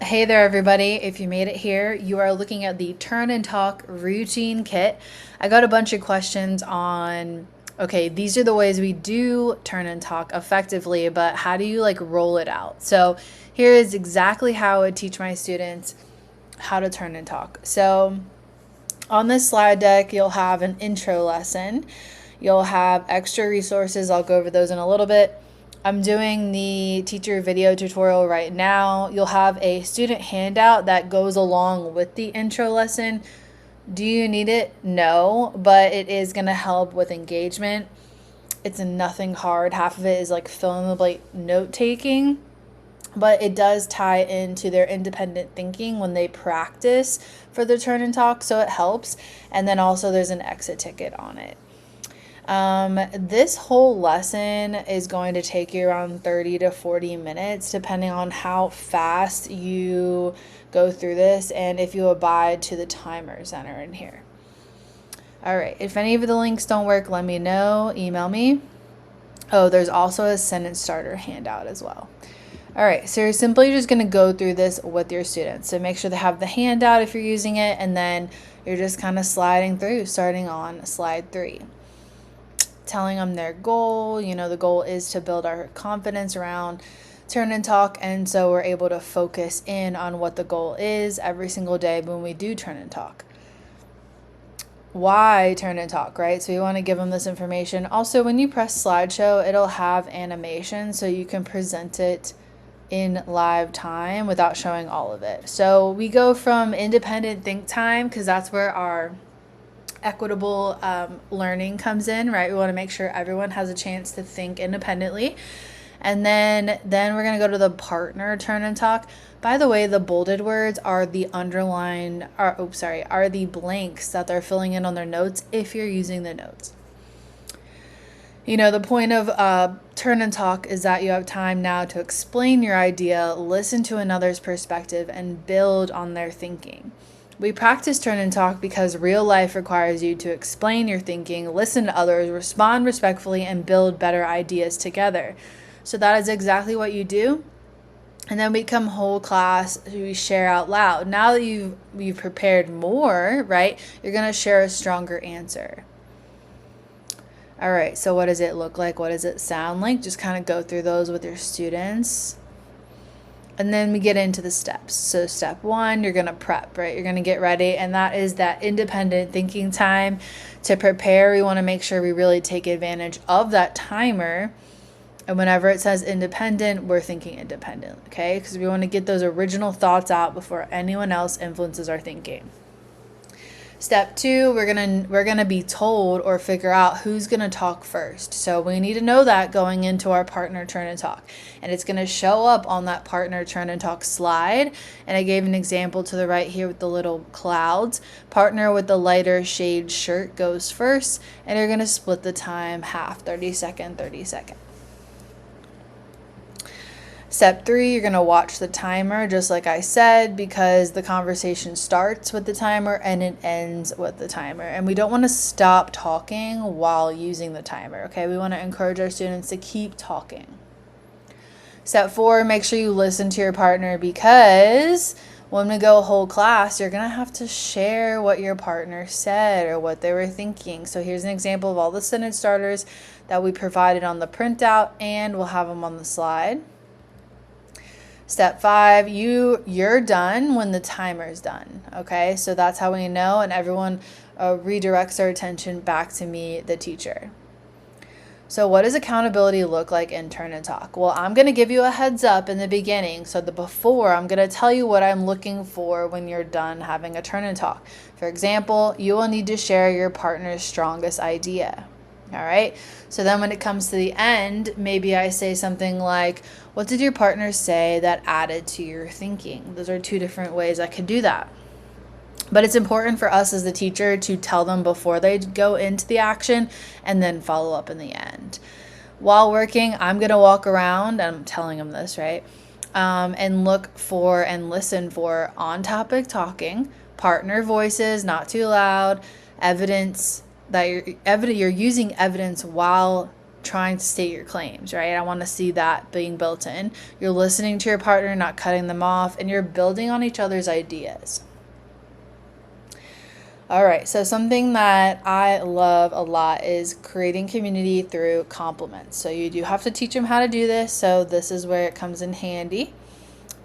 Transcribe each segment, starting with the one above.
Hey there, everybody. If you made it here, you are looking at the Turn and Talk routine kit. I got a bunch of questions on, okay, these are the ways we do turn and talk effectively, but how do you roll it out? So here is exactly how I would teach my students how to turn and talk. So on this slide deck, you'll have an intro lesson. You'll have extra resources. I'll go over those in a little bit. I'm doing the teacher video tutorial right now. You'll have a student handout that goes along with the intro lesson. Do you need it? No, but it is going to help with engagement. It's nothing hard. Half of it is like fill in the blank note taking, but it does tie into their independent thinking when they practice for the turn and talk, so it helps. And then also there's an exit ticket on it. This whole lesson is going to take you around 30 to 40 minutes, depending on how fast you go through this and if you abide to the timers that are in here. All right, if any of the links don't work, let me know, email me. Oh, there's also a sentence starter handout as well. All right, so you're simply just going to go through this with your students. So make sure they have the handout if you're using it, and then you're just kind of sliding through, starting on slide 3. Telling them their goal. The goal is to build our confidence around turn and talk, and so we're able to focus in on what the goal is every single day when we do turn and talk. Why turn and talk, right? So you want to give them this information. Also, when you press slideshow, it'll have animation so you can present it in live time without showing all of it. So we go from independent think time, because that's where our equitable learning comes in, right? We want to make sure everyone has a chance to think independently. And then we're going to go to the partner turn and talk. By the way, the bolded words are the underline, are the blanks that they're filling in on their notes if you're using the notes. The point of turn and talk is that you have time now to explain your idea, listen to another's perspective, and build on their thinking. We practice turn and talk because real life requires you to explain your thinking, listen to others, respond respectfully, and build better ideas together. So that is exactly what you do. And then we come whole class, we share out loud. Now that you've prepared more, right, you're going to share a stronger answer. All right, so what does it look like? What does it sound like? Just kind of go through those with your students. And then we get into the steps. So step 1, you're going to prep, right? You're going to get ready. And that is that independent thinking time. To prepare, we want to make sure we really take advantage of that timer. And whenever it says independent, we're thinking independent, okay? Because we want to get those original thoughts out before anyone else influences our thinking. Step 2, we're gonna be told or figure out who's gonna talk first. So we need to know that going into our partner turn and talk. And it's gonna show up on that partner turn and talk slide. And I gave an example to the right here with the little clouds. Partner with the lighter shade shirt goes first, and you're gonna split the time half, 30 second, 30 second. Step 3, you're going to watch the timer, just like I said, because the conversation starts with the timer and it ends with the timer. And we don't want to stop talking while using the timer, okay? We want to encourage our students to keep talking. Step 4, make sure you listen to your partner, because when we go whole class, you're going to have to share what your partner said or what they were thinking. So here's an example of all the sentence starters that we provided on the printout, and we'll have them on the slide. Step 5, you're done when the timer's done, okay? So that's how we know, and everyone redirects their attention back to me, the teacher. So what does accountability look like in turn and talk? Well, I'm going to give you a heads up in the beginning. So I'm going to tell you what I'm looking for when you're done having a turn and talk. For example, you will need to share your partner's strongest idea. All right. So then when it comes to the end, maybe I say something like, what did your partner say that added to your thinking? Those are 2 different ways I could do that. But it's important for us as the teacher to tell them before they go into the action and then follow up in the end. While working, I'm going to walk around, and I'm telling them this, right? And look for and listen for on-topic talking, partner voices, not too loud, evidence that you're using evidence while trying to state your claims, right? I want to see that being built in. You're listening to your partner, not cutting them off, and you're building on each other's ideas. All right, so something that I love a lot is creating community through compliments. So you do have to teach them how to do this, so this is where it comes in handy.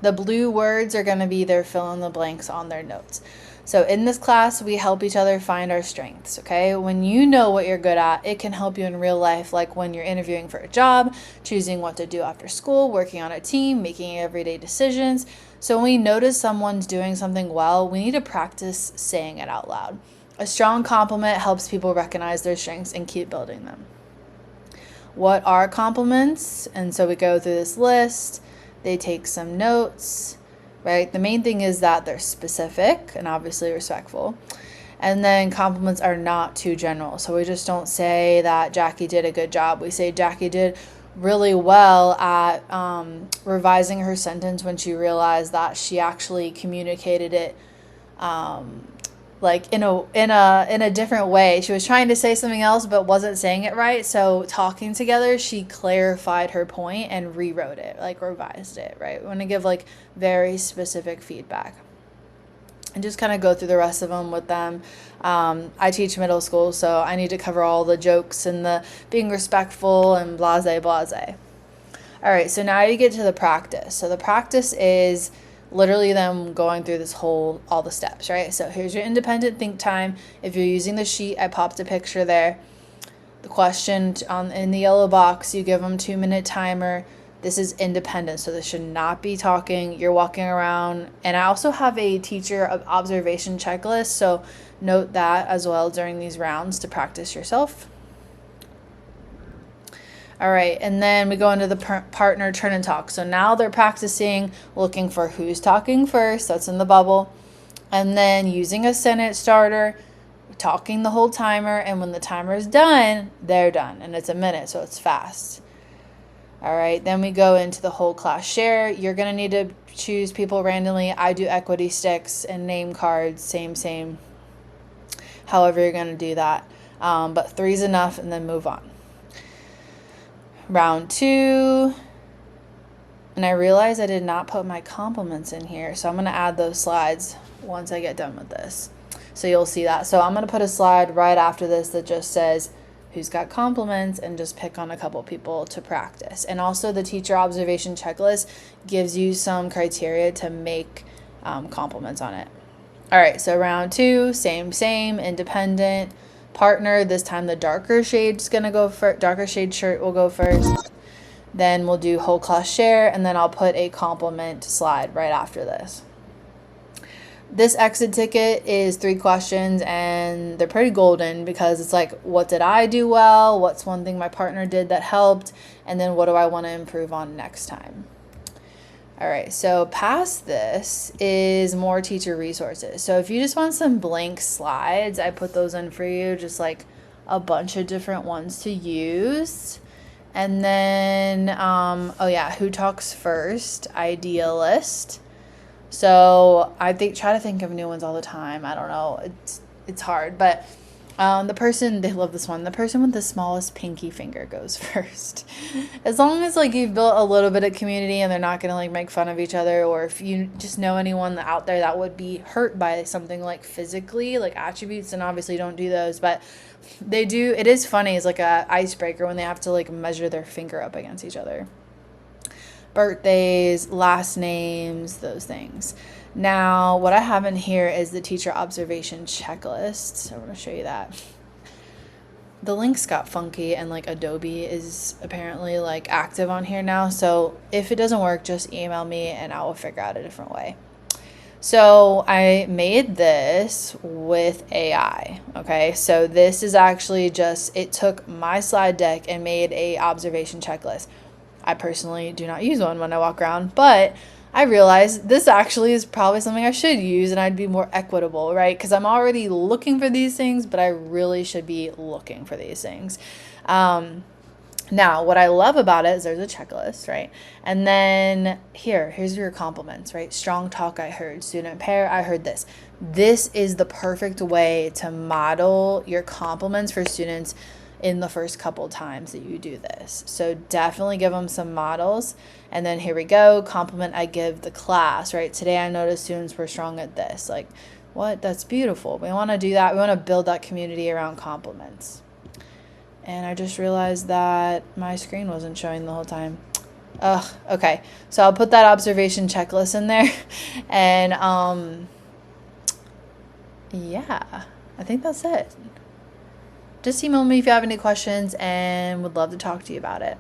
The blue words are going to be their fill in the blanks on their notes. So in this class, we help each other find our strengths, okay? When you know what you're good at, it can help you in real life, like when you're interviewing for a job, choosing what to do after school, working on a team, making everyday decisions. So when we notice someone's doing something well, we need to practice saying it out loud. A strong compliment helps people recognize their strengths and keep building them. What are compliments? And so we go through this list. They take some notes, right? The main thing is that they're specific and obviously respectful. And then compliments are not too general. So we just don't say that Jackie did a good job. We say Jackie did really well at revising her sentence when she realized that she actually communicated it like in a different way. She was trying to say something else but wasn't saying it right. So talking together, she clarified her point and rewrote it, like revised it, right? We want to give like very specific feedback. And just kind of go through the rest of them with them. I teach middle school, so I need to cover all the jokes and the being respectful and blase. All right, so now you get to the practice. So the practice is literally them going through all the steps, right? So here's your independent think time. If you're using the sheet, I popped a picture there. The question in the yellow box, you give them 2-minute timer. This is independent, so this should not be talking. You're walking around. And I also have a teacher observation checklist, so note that as well during these rounds to practice yourself. All right, and then we go into the partner turn and talk. So now they're practicing looking for who's talking first. That's in the bubble. And then using a sentence starter, talking the whole timer. And when the timer is done, they're done. And it's a minute, so it's fast. All right, then we go into the whole class share. You're going to need to choose people randomly. I do equity sticks and name cards, same. However you're going to do that. But 3 is enough, and then move on. Round 2. And I realized I did not put my compliments in here, so I'm going to add those slides once I get done with this. So you'll see that. So I'm going to put a slide right after this that just says who's got compliments, and just pick on a couple people to practice. And also the teacher observation checklist gives you some criteria to make compliments on it. All right, so round 2, same, independent. Partner, this time the darker shade's gonna go first. Darker shade shirt will go first. Then we'll do whole class share, and then I'll put a compliment slide right after this. This exit ticket is 3 questions, and they're pretty golden because it's like, what did I do well? What's one thing my partner did that helped? And then what do I want to improve on next time? All right, so past this is more teacher resources. So if you just want some blank slides, I put those in for you, just like a bunch of different ones to use. And then, who talks first? Idealist. So I try to think of new ones all the time. I don't know. It's hard, but they love this one. The person with the smallest pinky finger goes first. As long as like you've built a little bit of community and they're not gonna like make fun of each other, or if you just know anyone out there that would be hurt by something like physically, like attributes, and obviously don't do those, but they do. It is funny. It's like a icebreaker when they have to like measure their finger up against each other. Birthdays, last names, those things. Now, what I have in here is the teacher observation checklist. So I'm going to show you that. The links got funky, and like Adobe is apparently like active on here now. So if it doesn't work, just email me and I will figure out a different way. So I made this with AI. Okay, so this is actually it took my slide deck and made a observation checklist. I personally do not use one when I walk around, but I realized this actually is probably something I should use, and I'd be more equitable, right? Because I'm already looking for these things, but I really should be looking for these things. Now, what I love about it is there's a checklist, right? And then here's your compliments, right? Strong talk, I heard. Student pair, I heard this. This is the perfect way to model your compliments for students in the first couple times that you do this. So definitely give them some models. And then here we go, compliment I give the class, right? Today I noticed students were strong at this. Like, what? That's beautiful. We want to do that. We want to build that community around compliments. And I just realized that my screen wasn't showing the whole time. Ugh, okay. So I'll put that observation checklist in there. And yeah, I think that's it. Just email me if you have any questions and would love to talk to you about it.